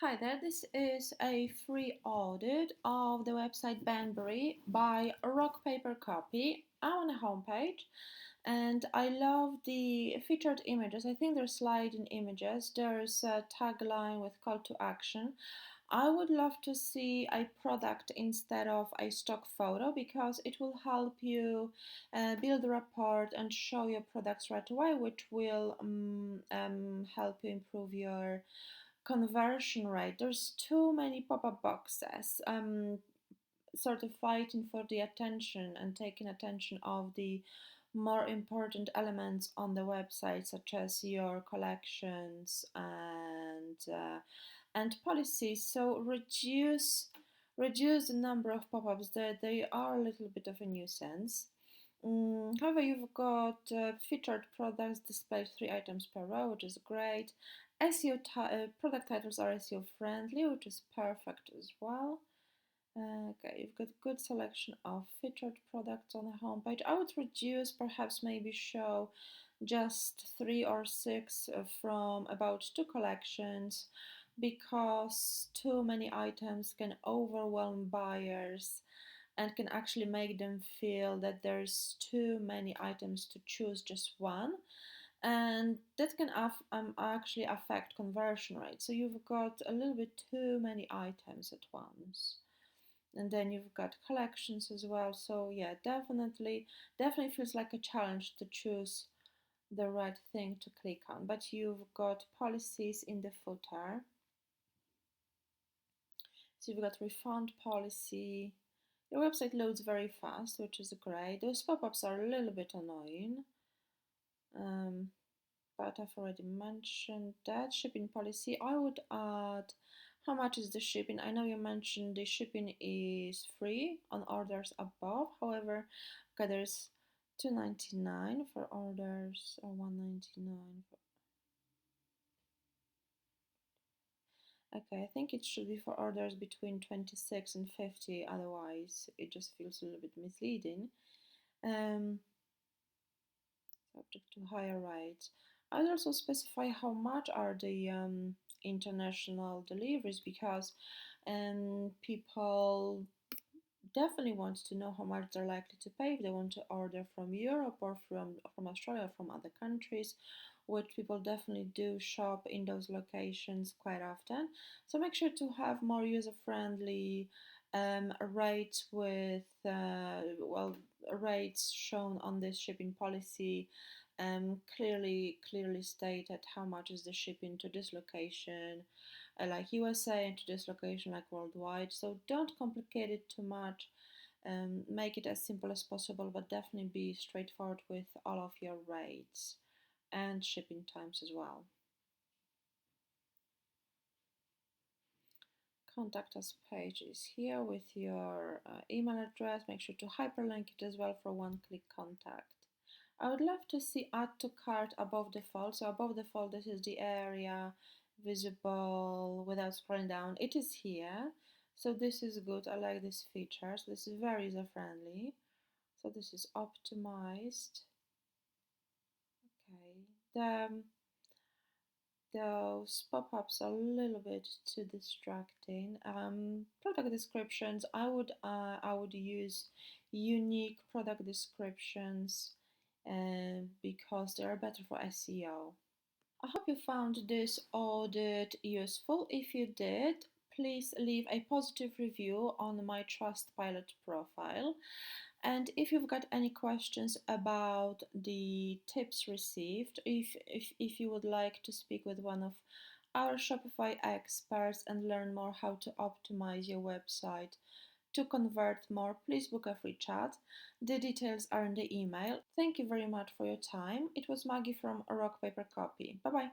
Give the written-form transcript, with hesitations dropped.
Hi there, this is a free audit of the website Benn Burry by Rock Paper Copy. I'm on a homepage and I love the featured images. I think they're sliding images. There's a tagline with call to action. I would love to see a product instead of a stock photo because it will help you build a rapport and show your products right away, which will help you improve your conversion rate. There's too many pop-up boxes sort of fighting for the attention and taking attention of the more important elements on the website, such as your collections and policies. So reduce the number of pop-ups. They are a little bit of a nuisance. However, you've got featured products displayed 3 items per row, which is great. Product titles are SEO friendly, which is perfect as well. Okay, you've got good selection of featured products on the homepage. I would reduce, perhaps maybe show just 3 or 6 from about 2 collections because too many items can overwhelm buyers and can actually make them feel that there's too many items to choose just one, and that can actually affect conversion rate. So you've got a little bit too many items at once, and then you've got collections as well. So yeah, definitely feels like a challenge to choose the right thing to click on. But you've got policies in the footer. So you've got refund policy. Your website loads very fast, which is great. Those pop-ups are a little bit annoying, but I've already mentioned that. Shipping policy, I would add how much is the shipping. I know you mentioned the shipping is free on orders above. However, okay, there's $2.99 for orders or $1.99 for. Okay, I think it should be for orders between 26 and 50, otherwise it just feels a little bit misleading. Um, Subject to higher rates. I'd also specify how much are the international deliveries because people definitely want to know how much they're likely to pay if they want to order from Europe or from Australia or from other countries, which people definitely do shop in those locations quite often. So make sure to have more user-friendly rates with rates shown on this shipping policy, clearly stated how much is the shipping to this location, like USA, and to this location like worldwide. So don't complicate it too much. Make it as simple as possible, but definitely be straightforward with all of your rates and shipping times as well. Contact us page is here with your email address. Make sure to hyperlink it as well for one-click contact. I would love to see add to cart above the fold. So above the fold, this is the area visible without scrolling down. It is here. So this is good. I like these features. This is very user friendly. So this is optimized. Okay. Those pop-ups are a little bit too distracting. Product descriptions, I would use unique product descriptions because they are better for SEO. I hope you found this audit useful. If you did, please leave a positive review on my Trustpilot profile. And if you've got any questions about the tips received, if you would like to speak with one of our Shopify experts and learn more how to optimize your website to convert more, please book a free chat. The details are in the email. Thank you very much for your time. It was Maggie from Rock Paper Copy. Bye bye.